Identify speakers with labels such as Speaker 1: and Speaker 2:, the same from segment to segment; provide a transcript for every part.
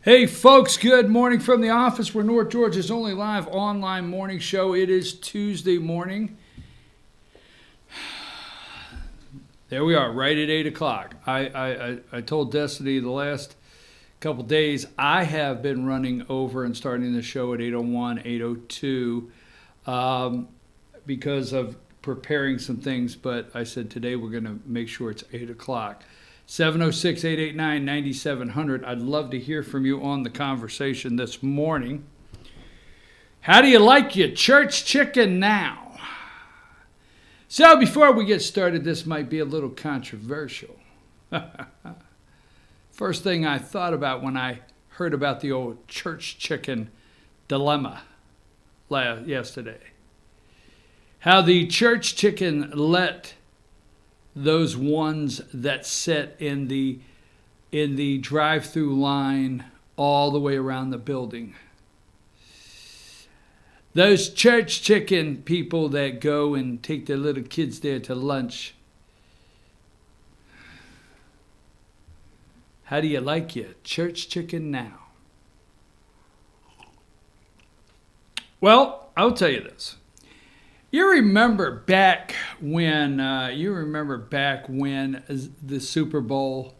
Speaker 1: Hey folks, good morning from the office. We're North Georgia's only live online morning show. It is Tuesday morning. There we are, right at 8 o'clock. I told Destiny the last couple days I have been running over and starting the show at 8:01, 8:02 because of preparing some things, but I said today we're going to make sure it's 8 o'clock. 706-889-9700. I'd love to hear from you on the conversation this morning. How do you like your church chicken now? So before we get started, this might be a little controversial. First thing I thought about when I heard about the old church chicken dilemma yesterday. How the church chicken let those ones that sit in the drive-through line all the way around the building. Those church chicken people that go and take their little kids there to lunch. How do you like your church chicken now? Well, I'll tell you this. You remember back when the Super Bowl.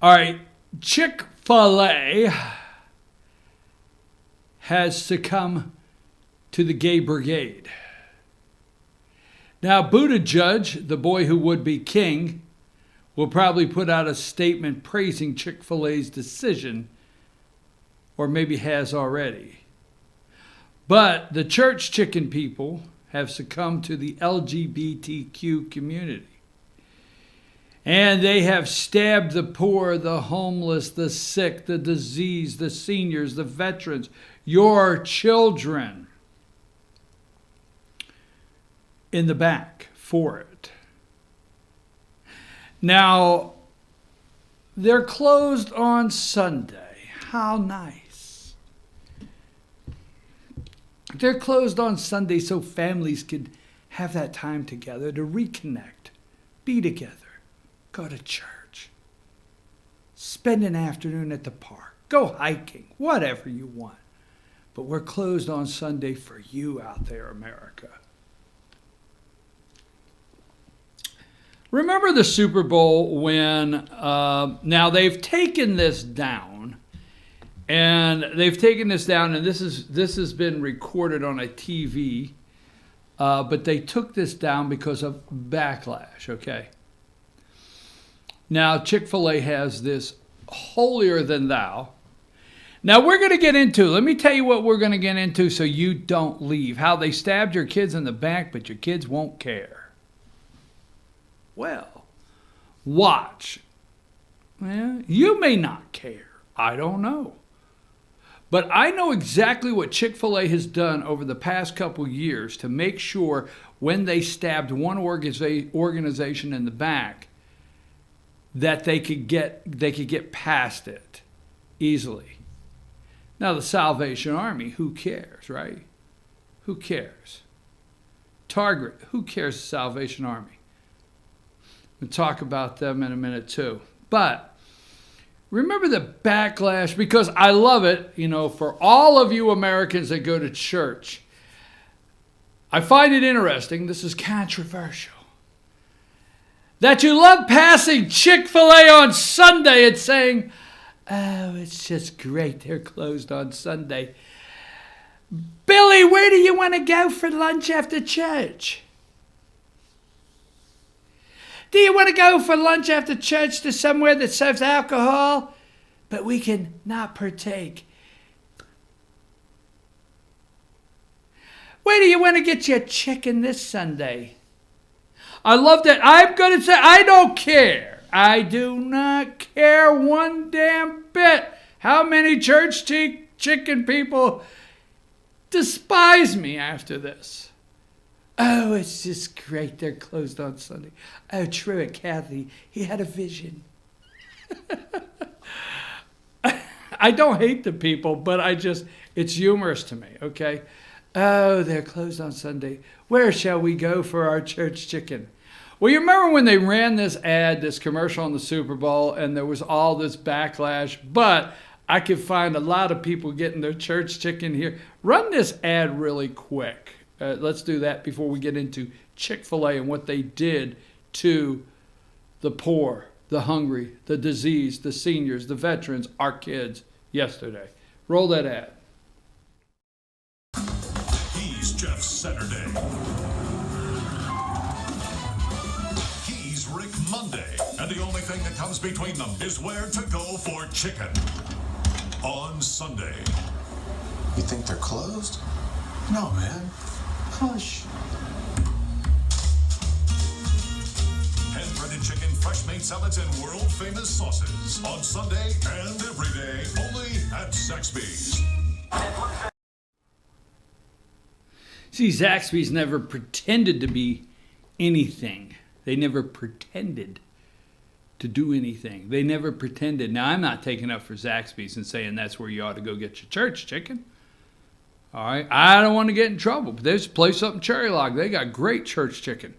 Speaker 1: All right, Chick-fil-A has succumbed to the gay brigade. Now, Buttigieg, the boy who would be king, will probably put out a statement praising Chick-fil-A's decision, or maybe has already. But the church chicken people have succumbed to the LGBTQ community. And they have stabbed the poor, the homeless, the sick, the diseased, the seniors, the veterans, your children in the back for it. Now, they're closed on Sunday. How nice. They're closed on Sunday so families could have that time together to reconnect, be together, go to church, spend an afternoon at the park, go hiking, whatever you want. But we're closed on Sunday for you out there, America. Remember the Super Bowl when, now they've taken this down. And they've taken this down, and this has been recorded on a TV, but they took this down because of backlash, okay? Now, Chick-fil-A has this holier than thou. Now, we're going to get into, let me tell you what we're going to get into so you don't leave. How they stabbed your kids in the back, but your kids won't care. Well, watch. Well, you may not care. I don't know. But I know exactly what Chick-fil-A has done over the past couple years to make sure when they stabbed one organization in the back that they could get past it easily. Now the Salvation Army, who cares, right? Who cares? Target, who cares? The Salvation Army. We'll talk about them in a minute too. But remember the backlash, because I love it, for all of you Americans that go to church. I find it interesting, this is controversial, that you love passing Chick-fil-A on Sunday and saying, oh, it's just great, they're closed on Sunday. Billy, where do you want to go for lunch after church? Do you want to go for lunch after church to somewhere that serves alcohol, but we can not partake? Where do you want to get your chicken this Sunday? I love that. I'm going to say, I don't care. I do not care one damn bit how many church chicken people despise me after this. Oh, it's just great. They're closed on Sunday. Oh, Truett, Kathy, he had a vision. I don't hate the people, but it's humorous to me, okay? Oh, they're closed on Sunday. Where shall we go for our church chicken? Well, you remember when they ran this ad, this commercial on the Super Bowl, and there was all this backlash, but I could find a lot of people getting their church chicken here. Run this ad really quick. Let's do that before we get into Chick-fil-A and what they did to the poor, the hungry, the diseased, the seniors, the veterans, our kids yesterday. Roll that ad.
Speaker 2: He's Jeff Saturday. He's Rick Monday. And the only thing that comes between them is where to go for chicken on Sunday.
Speaker 3: You think they're closed? No, man. Hush.
Speaker 2: Hand-breaded chicken, fresh-made salads, and world-famous sauces on Sunday and every day, only at Zaxby's.
Speaker 1: See, Zaxby's never pretended to be anything. They never pretended to do anything. They never pretended. Now, I'm not taking up for Zaxby's and saying that's where you ought to go get your church chicken. All right? I don't want to get in trouble, but there's a place up in Cherry Log. They got great church chicken.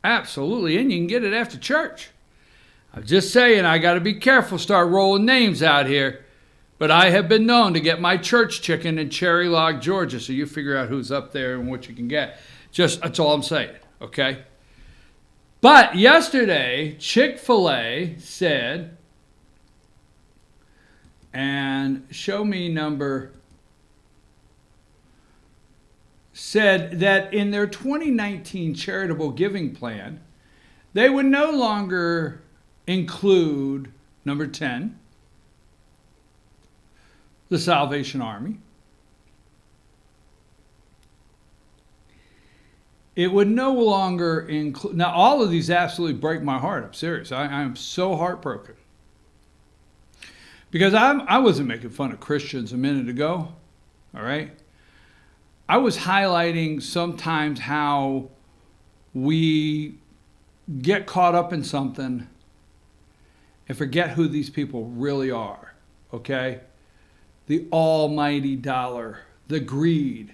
Speaker 1: Absolutely, and you can get it after church. I'm just saying, I got to be careful, start rolling names out here. But I have been known to get my church chicken in Cherry Log, Georgia, so you figure out who's up there and what you can get. Just, that's all I'm saying, okay? But yesterday, Chick-fil-A said, and show me number, said that in their 2019 charitable giving plan, they would no longer include number 10, the Salvation Army. It would no longer include, now all of these absolutely break my heart. I'm serious. I am so heartbroken. Because I wasn't making fun of Christians a minute ago, all right? I was highlighting sometimes how we get caught up in something and forget who these people really are, okay? The almighty dollar, the greed.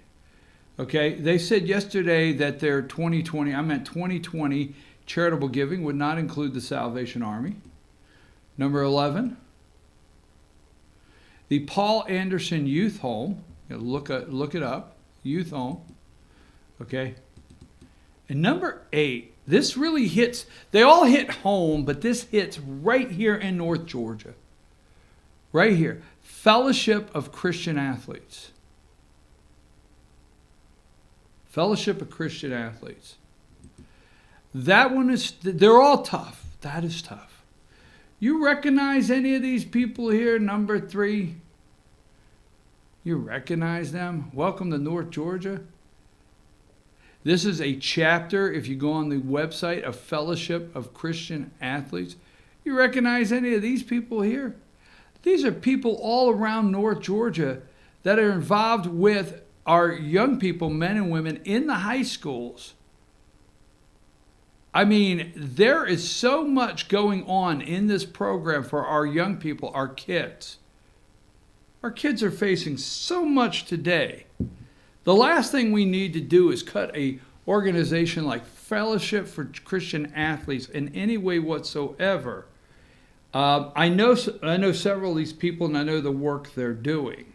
Speaker 1: Okay, they said yesterday that their 2020 charitable giving would not include the Salvation Army. Number 11, the Paul Anderson Youth Home. Look it up, Youth Home. Okay, and number 8, this really hits. They all hit home, but this hits right here in North Georgia. Right here, Fellowship of Christian Athletes. Fellowship of Christian Athletes. That one is, they're all tough. That is tough. You recognize any of these people here, number 3? You recognize them? Welcome to North Georgia. This is a chapter, if you go on the website, of Fellowship of Christian Athletes. You recognize any of these people here? These are people all around North Georgia that are involved with our young people, men and women, in the high schools. I mean, there is so much going on in this program for our young people, our kids. Our kids are facing so much today. The last thing we need to do is cut a organization like Fellowship for Christian Athletes in any way whatsoever. I know several of these people, and I know the work they're doing.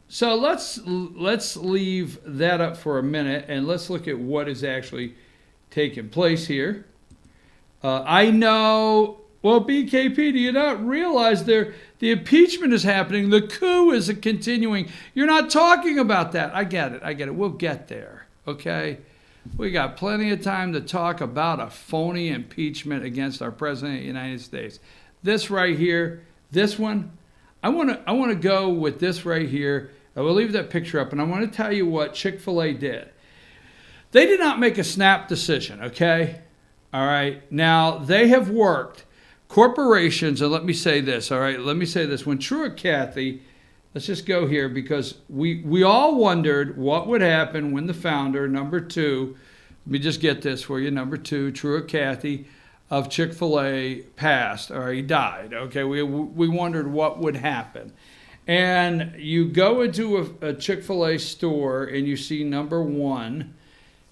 Speaker 1: So let's leave that up for a minute, and let's look at what is actually taking place here. I know, well, BKP, do you not realize the impeachment is happening? The coup is continuing. You're not talking about that. I get it. We'll get there, okay? We got plenty of time to talk about a phony impeachment against our President of the United States. This right here, this one, I want to go with this right here. I will leave that picture up, and I want to tell you what Chick-fil-A did. They did not make a snap decision, okay? All right. Now, they have worked. Corporations, and let me say this, all right? Let me say this. When Truett Cathy, let's just go here, because we all wondered what would happen when the founder, number 2, let me just get this for you, number 2, Truett Cathy of Chick-fil-A passed, or he died, okay? We wondered what would happen. And you go into a Chick-fil-A store and you see number 1,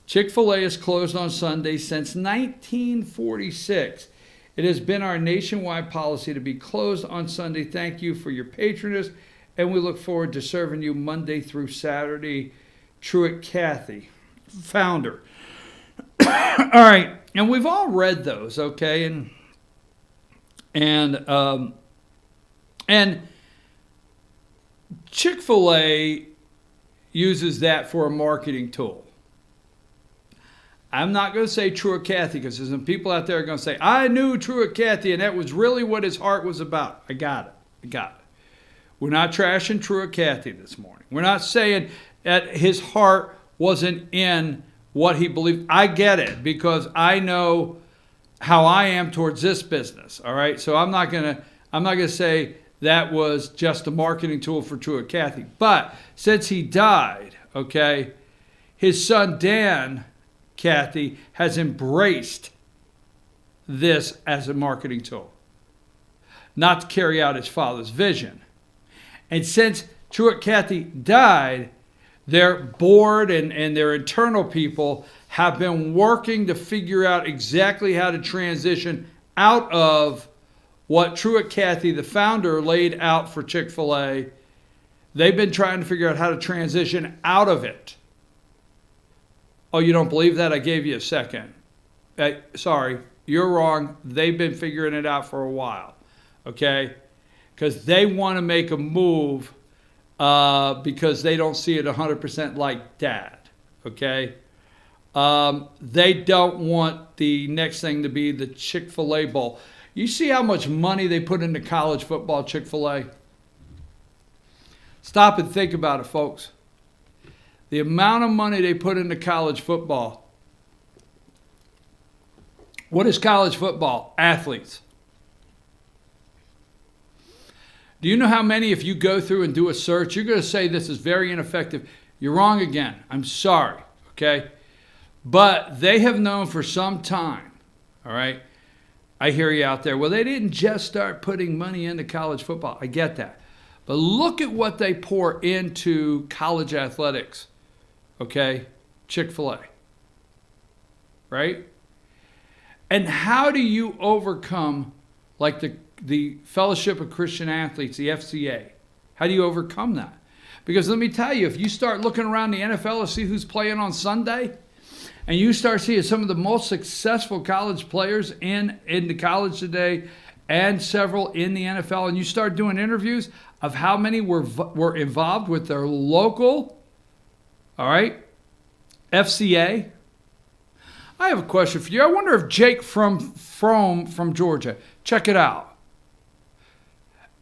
Speaker 1: Chick-fil-A is closed on Sunday since 1946. It has been our nationwide policy to be closed on Sunday. Thank you for your patronage, and we look forward to serving you Monday through Saturday. Truett Cathy, founder. All right, and we've all read those, okay? And Chick-fil-A uses that for a marketing tool. I'm not going to say Truett Cathy because there's some people out there are going to say, I knew Truett Cathy and that was really what his heart was about. I got it. We're not trashing Truett Cathy this morning. We're not saying that his heart wasn't in what he believed. I get it because I know how I am towards this business. All right. So I'm not going to say that was just a marketing tool for Truett Cathy. But since he died, okay, his son Dan Cathy has embraced this as a marketing tool, not to carry out his father's vision. And since Truett Cathy died, their board and their internal people have been working to figure out exactly how to transition out of what Truett Cathy, the founder, laid out for Chick-fil-A. They've been trying to figure out how to transition out of it. Oh, you don't believe that? I gave you a second. Sorry, you're wrong. They've been figuring it out for a while, okay? Because they want to make a move because they don't see it 100% like that, okay? They don't want the next thing to be the Chick-fil-A Bowl. You see how much money they put into college football, Chick-fil-A? Stop and think about it, folks. The amount of money they put into college football. What is college football? Athletes. Do you know how many, if you go through and do a search, you're going to say this is very ineffective. You're wrong again. I'm sorry, okay? But they have known for some time, all right? I hear you out there. Well, they didn't just start putting money into college football. I get that. But look at what they pour into college athletics. Okay, Chick-fil-A, right? And how do you overcome, like the Fellowship of Christian Athletes, the FCA? How do you overcome that? Because let me tell you, if you start looking around the NFL to see who's playing on Sunday, and you start seeing some of the most successful college players in the college today, and several in the NFL, and you start doing interviews of how many were involved with their local, all right, FCA. I have a question for you. I wonder if Jake from Georgia, check it out,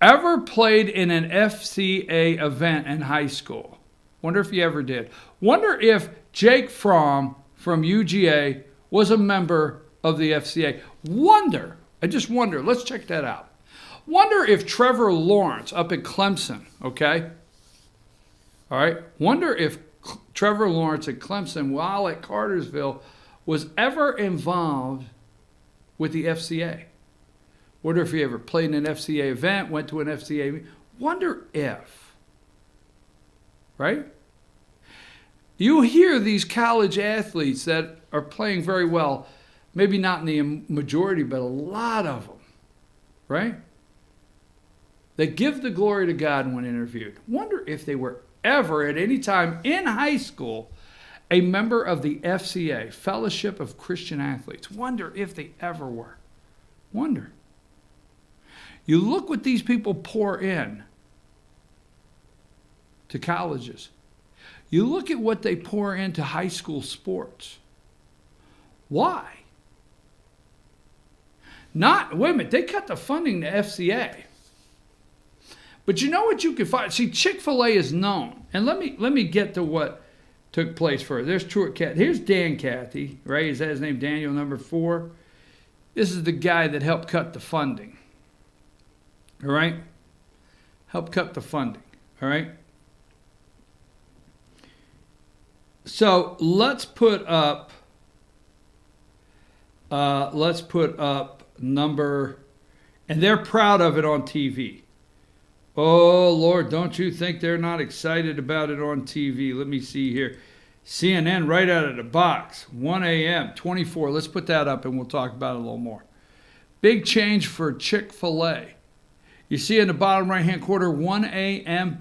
Speaker 1: ever played in an FCA event in high school. Wonder if he ever did. Wonder if Jake from UGA was a member of the FCA. I just wonder. Let's check that out. Wonder if Trevor Lawrence up at Clemson, okay? All right. Wonder if Trevor Lawrence at Clemson while at Cartersville was ever involved with the FCA. Wonder if he ever played in an FCA event, went to an FCA meeting. Wonder if, right? You hear these college athletes that are playing very well, maybe not in the majority, but a lot of them, right? They give the glory to God when interviewed. Wonder if they were ever at any time in high school a member of the FCA, Fellowship of Christian Athletes. Wonder if they ever were. Wonder. You look what these people pour in to colleges. You look at what they pour into high school sports. Why? Wait a minute, they cut the funding to FCA. But you know what you can find? See, Chick-fil-A is known. And let me get to what took place first. There's Truett Cathy. Here's Dan Cathy, right? Is that his name? Daniel, number 4. This is the guy that helped cut the funding. All right? Helped cut the funding. All right? So let's put up number, and they're proud of it on TV. Oh, Lord, don't you think they're not excited about it on TV? Let me see here. CNN right out of the box, 1 a.m., 24. Let's put that up and we'll talk about it a little more. Big change for Chick-fil-A. You see in the bottom right-hand corner, 1 a.m.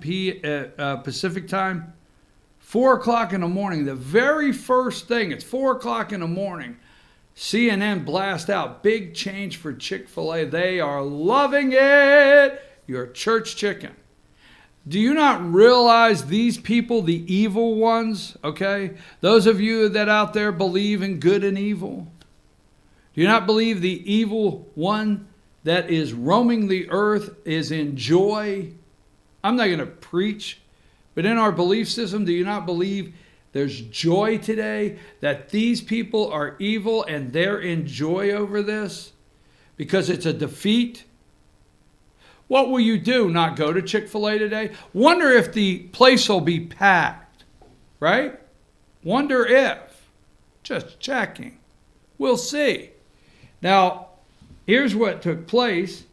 Speaker 1: Pacific time, 4 o'clock in the morning. The very first thing, it's 4 o'clock in the morning. CNN blast out, big change for Chick-fil-A. They are loving it. Your church chicken. Do you not realize these people, the evil ones, okay? Those of you that out there believe in good and evil. Do you not believe the evil one that is roaming the earth is in joy? I'm not going to preach, but in our belief system, do you not believe there's joy today? That these people are evil and they're in joy over this? Because it's a defeat? What will you do? Not go to Chick-fil-A today? Wonder if the place will be packed, right? Wonder if. Just checking. We'll see. Now, here's what took place.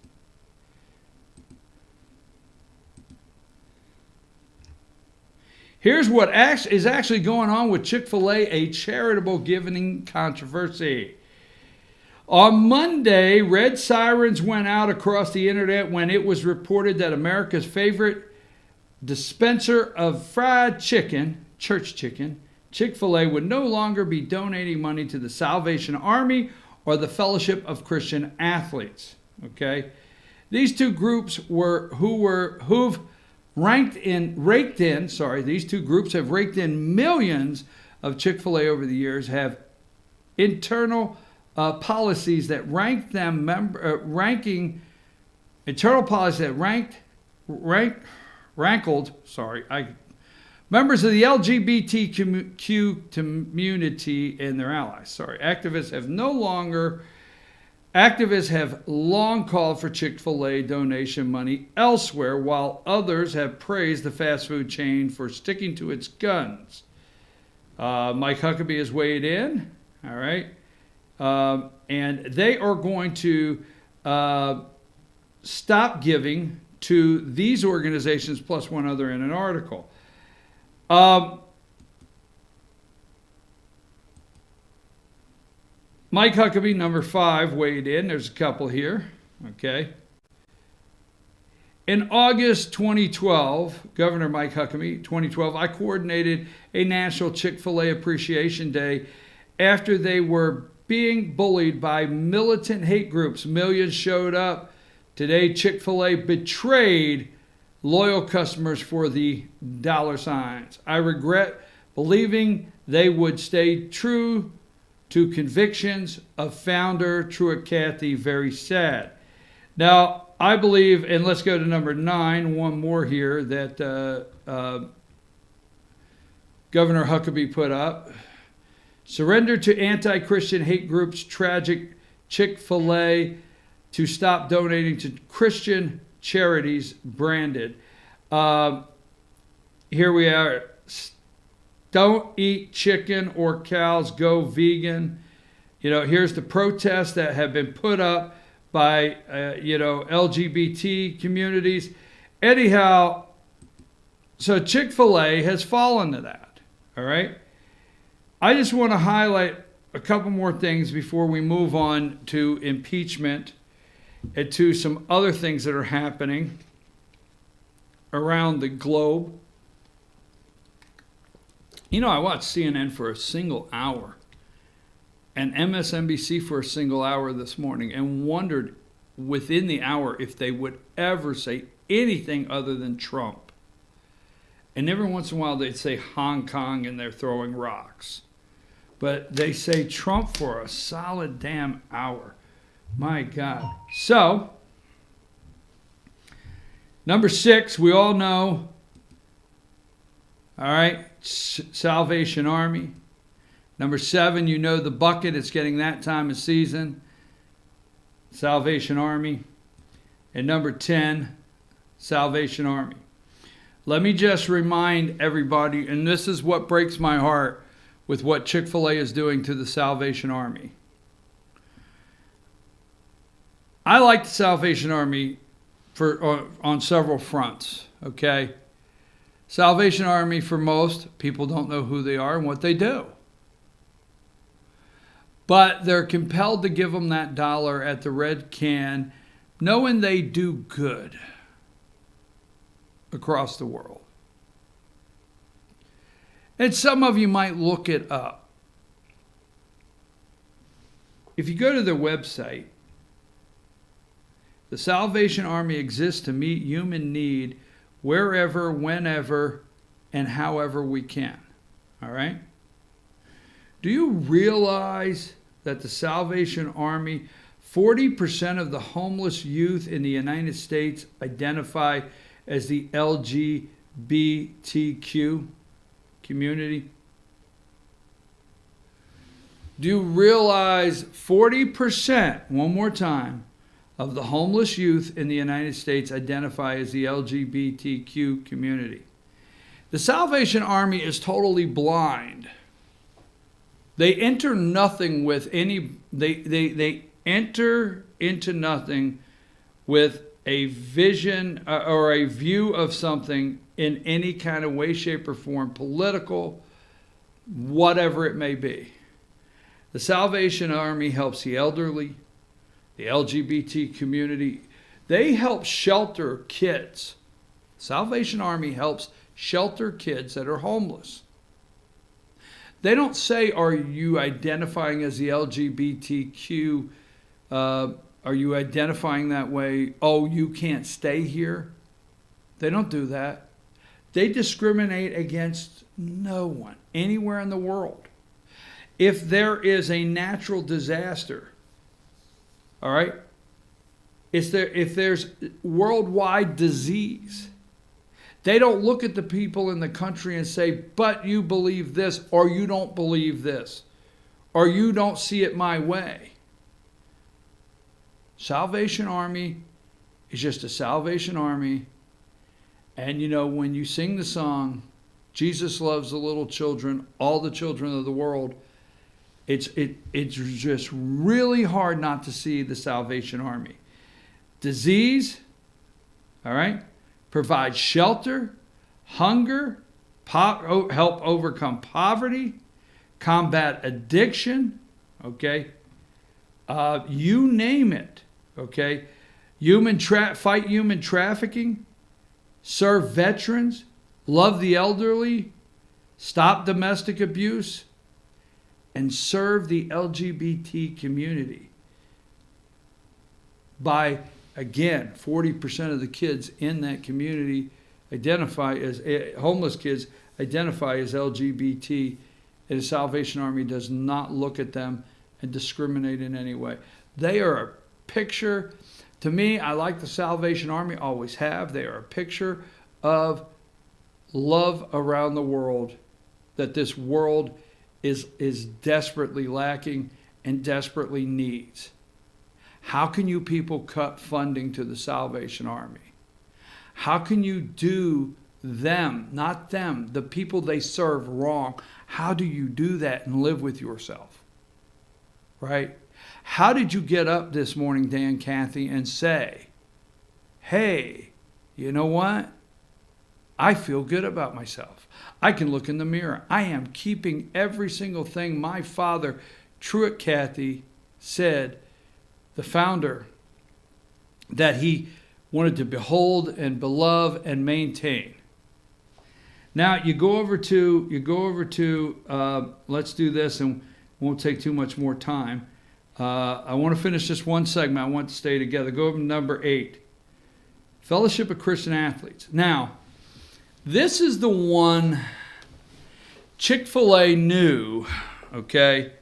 Speaker 1: Here's what is actually going on with Chick-fil-A, a charitable giving controversy. On Monday, red sirens went out across the internet when it was reported that America's favorite dispenser of fried chicken, church chicken, Chick-fil-A, would no longer be donating money to the Salvation Army or the Fellowship of Christian Athletes. Okay, these two groups who've raked in. These two groups have raked in millions of Chick-fil-A over the years. Have internal policies that ranked them internal policies that rankled members of the LGBTQ community and their allies. Activists have long called for Chick-fil-A donation money elsewhere, while others have praised the fast food chain for sticking to its guns. Mike Huckabee has weighed in. All right. And they are going to stop giving to these organizations plus one other in an article. Mike Huckabee, number 5, weighed in. There's a couple here. Okay. In August 2012, Governor Mike Huckabee, 2012, I coordinated a National Chick-fil-A Appreciation Day after they were being bullied by militant hate groups. Millions showed up. Today, Chick-fil-A betrayed loyal customers for the dollar signs. I regret believing they would stay true to convictions of founder Truett Cathy. Very sad. Now, I believe, and let's go to number 9, one more here that Governor Huckabee put up. Surrender to anti-Christian hate groups, tragic Chick-fil-A to stop donating to Christian charities branded. Here we are. Don't eat chicken or cows, go vegan. Here's the protests that have been put up by, LGBT communities. Anyhow, so Chick-fil-A has fallen to that, all right? I just want to highlight a couple more things before we move on to impeachment and to some other things that are happening around the globe. I watched CNN for a single hour and MSNBC for a single hour this morning and wondered within the hour if they would ever say anything other than Trump. And every once in a while they'd say Hong Kong and they're throwing rocks. But they say Trump for a solid damn hour. My God. So, number 6, we all know, all right, Salvation Army. Number 7, you know the bucket. It's getting that time of season. Salvation Army. And number 10, Salvation Army. Let me just remind everybody, and this is what breaks my heart with what Chick-fil-A is doing to the Salvation Army. I like the Salvation Army on several fronts, okay? Salvation Army, for most people, don't know who they are and what they do. But they're compelled to give them that dollar at the red can, knowing they do good across the world. And some of you might look it up. If you go to their website, the Salvation Army exists to meet human need wherever, whenever, and however we can. All right? Do you realize that the Salvation Army, 40% of the homeless youth in the United States identify as the LGBTQ community? Do you realize 40%, one more time, of the homeless youth in the United States identify as the LGBTQ community? The Salvation Army is totally blind. They enter nothing with any, they enter into nothing with a vision or a view of something in any kind of way, shape, or form, political, whatever it may be. The Salvation Army helps the elderly, the LGBT community. They help shelter kids. Salvation Army helps shelter kids that are homeless. They don't say, are you identifying as the LGBTQ? Are you identifying that way? Oh, you can't stay here? They don't do that. They discriminate against no one, anywhere in the world. If there is a natural disaster, all right, if there's worldwide disease, they don't look at the people in the country and say, but you believe this, or you don't believe this, or you don't see it my way. Salvation Army is just a Salvation Army. And you know, when you sing the song, Jesus loves the little children, all the children of the world, it's just really hard not to see the Salvation Army. Disease, all right, provide shelter, hunger, help overcome poverty, combat addiction, okay, you name it, okay, fight human trafficking, serve veterans, love the elderly, stop domestic abuse, and serve the LGBT community by, again, 40% of the kids in that community identify as, homeless kids identify as LGBT, and the Salvation Army does not look at them and discriminate in any way. They are a picture, to me, I like the Salvation Army, always have. They are a picture of love around the world, that this world is desperately lacking and desperately needs. How can you people cut funding to the Salvation Army? How can you do them, not them, the people they serve wrong? How do you do that and live with yourself? Right? How did you get up this morning, Dan, Kathy, and say, hey, you know what? I feel good about myself. I can look in the mirror. I am keeping every single thing my father, Truett Cathy, said, the founder, that he wanted to behold and beloved and maintain. Now you go over to let's do this and won't take too much more time. I want to finish this one segment. I want to stay together. Go over to number 8. Fellowship of Christian Athletes. Now, this is the one Chick-fil-A knew, okay?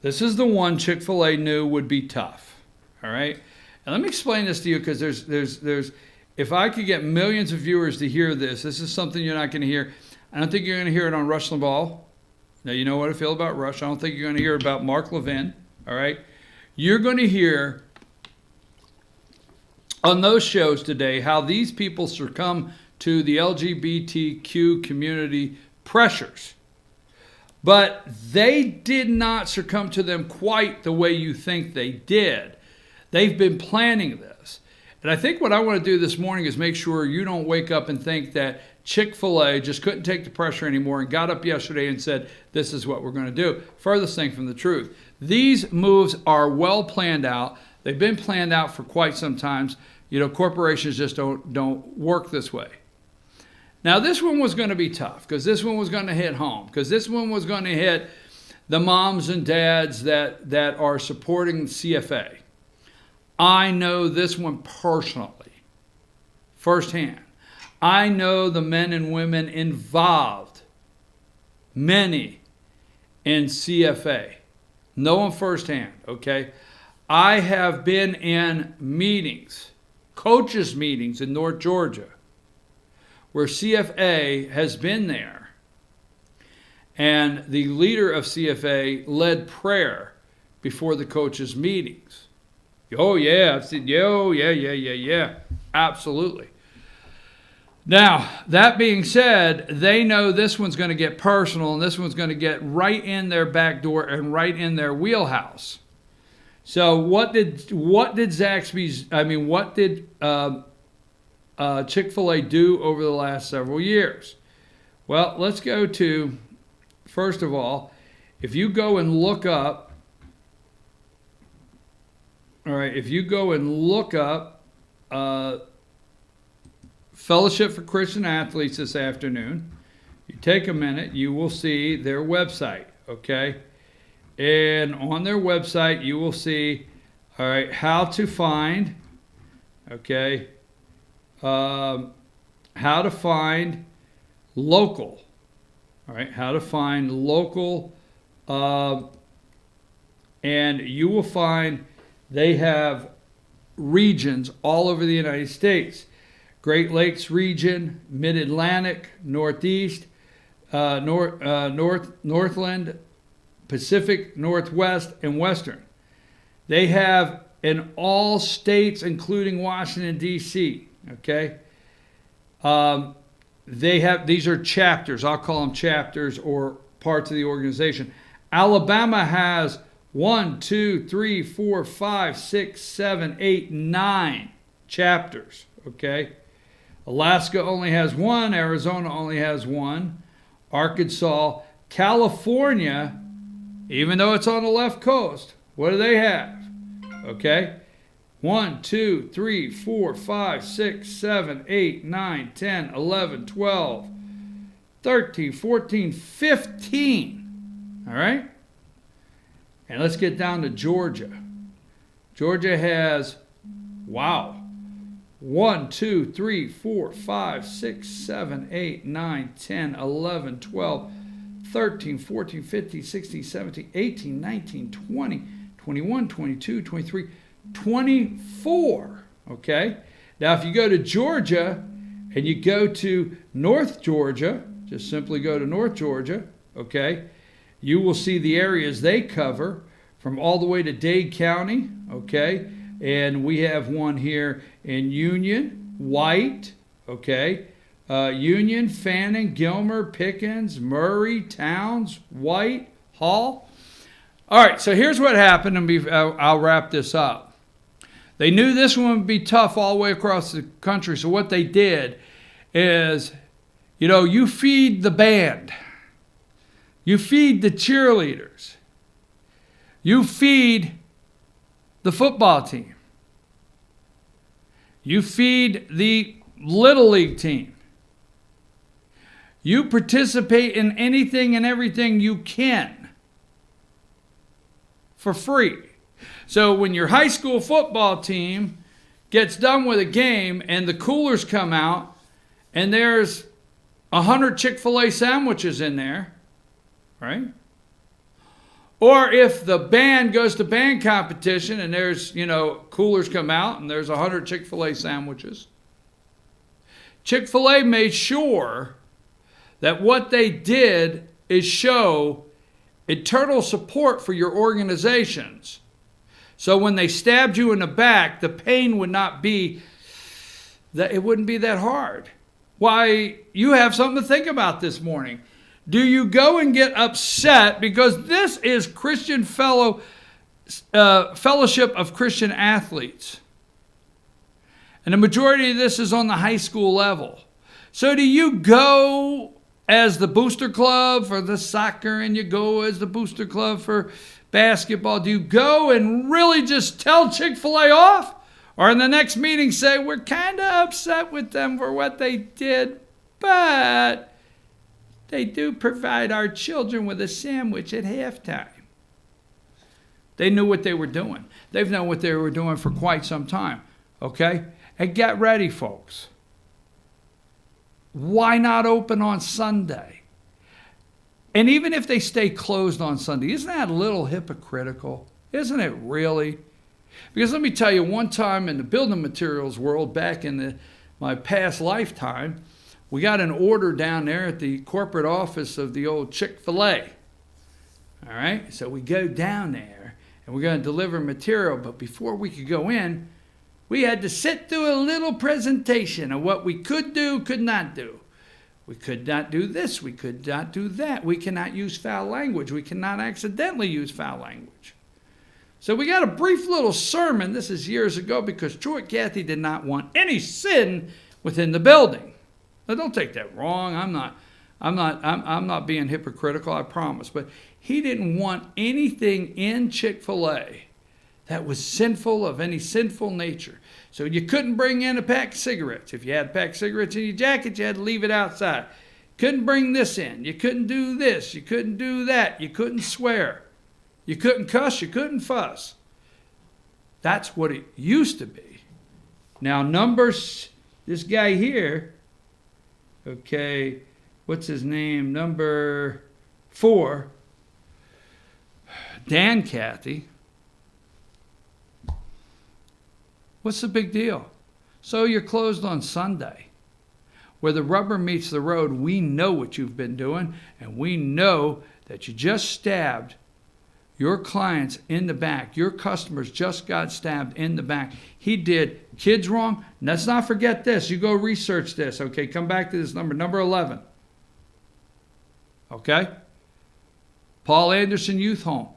Speaker 1: This is the one Chick-fil-A knew would be tough, all right? And let me explain this to you, because there's if I could get millions of viewers to hear this is something you're not going to hear. I don't think you're going to hear it on Rush Limbaugh. Now, you know what I feel about Rush. I don't think you're going to hear about Mark Levin, all right? You're going to hear on those shows today how these people succumb to the LGBTQ community pressures. But they did not succumb to them quite the way you think they did. They've been planning this. And I think what I want to do this morning is make sure you don't wake up and think that Chick-fil-A just couldn't take the pressure anymore and got up yesterday and said, this is what we're going to do. Furthest thing from the truth. These moves are well planned out. They've been planned out for quite some time. Corporations just don't work this way. Now, this one was going to be tough because this one was going to hit home, because this one was going to hit the moms and dads that are supporting CFA. I know this one personally, firsthand. I know the men and women involved, many, in CFA. Know them firsthand, okay? I have been in meetings, coaches' meetings in North Georgia, where CFA has been there. And the leader of CFA led prayer before the coaches' meetings. Oh, yeah. I've said, yeah. Absolutely. Now, that being said, they know this one's going to get personal, and this one's going to get right in their back door and right in their wheelhouse. So what did Chick-fil-A do over the last several years? Well, let's go to, first of all, if you go and look up, Fellowship for Christian Athletes this afternoon, you take a minute, you will see their website, okay? And on their website, you will see, all right, how to find, okay, how to find local, all right, how to find local, and you will find they have regions all over the United States. Great Lakes region, Mid-Atlantic, Northeast, Northland, Pacific, Northwest, and Western. They have in all states, including Washington, D.C., okay? These are chapters. I'll call them chapters or parts of the organization. Alabama has 1, 2, 3, 4, 5, 6, 7, 8, 9 chapters, okay? Alaska only has 1. Arizona only has 1. Arkansas. California, even though it's on the left coast, what do they have? Okay? 1, 2, 3, 4, 5, 6, 7, 8, 9, 10, 11, 12, 13, 14, 15. All right? And let's get down to Georgia. Georgia has, 1, 2, 3, 4, 5, 6, 7, 8, 9, 10, 11, 12, 13, 14, 15, 16, 17, 18, 19, 20, 21, 22, 23, 24. Okay? Now, if you go to Georgia and you go to North Georgia, just simply go to North Georgia, okay, you will see the areas they cover from all the way to Dade County, okay? And we have one here in Union, White, okay? Union, Fannin, Gilmer, Pickens, Murray, Towns, White, Hall. All right, so here's what happened, and I'll wrap this up. They knew this one would be tough all the way across the country, so what they did is, you feed the band. You feed the cheerleaders. You feed the football team. You feed the Little League team. You participate in anything and everything you can for free. So when your high school football team gets done with a game and the coolers come out and there's 100 Chick-fil-A sandwiches in there, right? Or if the band goes to band competition and there's, coolers come out and there's 100 Chick-fil-A sandwiches. Chick-fil-A made sure that what they did is show eternal support for your organizations. So when they stabbed you in the back, the pain would not be that it wouldn't be that hard. Why, you have something to think about this morning. Do you go and get upset because this is Fellowship of Christian Athletes? And the majority of this is on the high school level. So do you go as the booster club for the soccer and you go as the booster club for basketball? Do you go and really just tell Chick-fil-A off? Or in the next meeting say, we're kind of upset with them for what they did, but they do provide our children with a sandwich at halftime. They knew what they were doing. They've known what they were doing for quite some time. Okay? And get ready, folks. Why not open on Sunday? And even if they stay closed on Sunday, isn't that a little hypocritical? Isn't it really? Because let me tell you, one time in the building materials world, back in my past lifetime, we got an order down there at the corporate office of the old Chick-fil-A. All right? So we go down there, and we're going to deliver material. But before we could go in, we had to sit through a little presentation of what we could do, could not do. We could not do this. We could not do that. We cannot use foul language. We cannot accidentally use foul language. So we got a brief little sermon. This is years ago because Troy Cathy did not want any sin within the building. Now, don't take that wrong. I'm not being hypocritical, I promise. But he didn't want anything in Chick-fil-A that was sinful, of any sinful nature. So you couldn't bring in a pack of cigarettes. If you had a pack of cigarettes in your jacket, you had to leave it outside. Couldn't bring this in. You couldn't do this. You couldn't do that. You couldn't swear. You couldn't cuss. You couldn't fuss. That's what it used to be. Now, this guy here, okay, what's his name? Number 4, Dan Cathy. What's the big deal? So you're closed on Sunday. Where the rubber meets the road, we know what you've been doing, and we know that you just stabbed your clients in the back. Your customers just got stabbed in the back. He did kids wrong. Let's not forget this. You go research this, okay? Come back to this number 11. Okay? Paul Anderson Youth Home.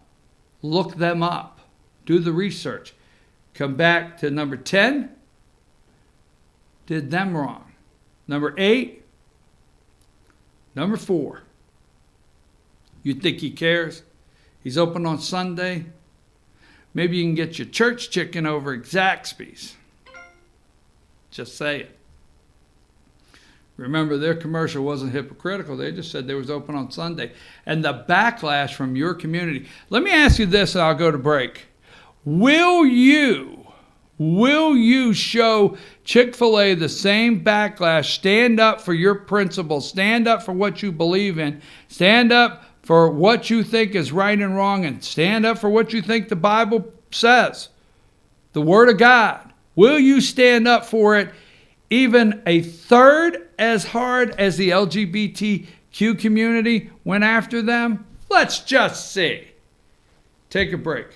Speaker 1: Look them up. Do the research. Come back to number 10. Did them wrong. Number 8. Number 4. You think he cares? He's open on Sunday. Maybe you can get your church chicken over at Zaxby's. Just say it. Remember, their commercial wasn't hypocritical. They just said they was open on Sunday. And the backlash from your community. Let me ask you this, and I'll go to break. Will you show Chick-fil-A the same backlash? Stand up for your principles. Stand up for what you believe in. Stand up for what you think is right and wrong, and stand up for what you think the Bible says, the Word of God. Will you stand up for it even a third as hard as the LGBTQ community went after them? Let's just see. Take a break.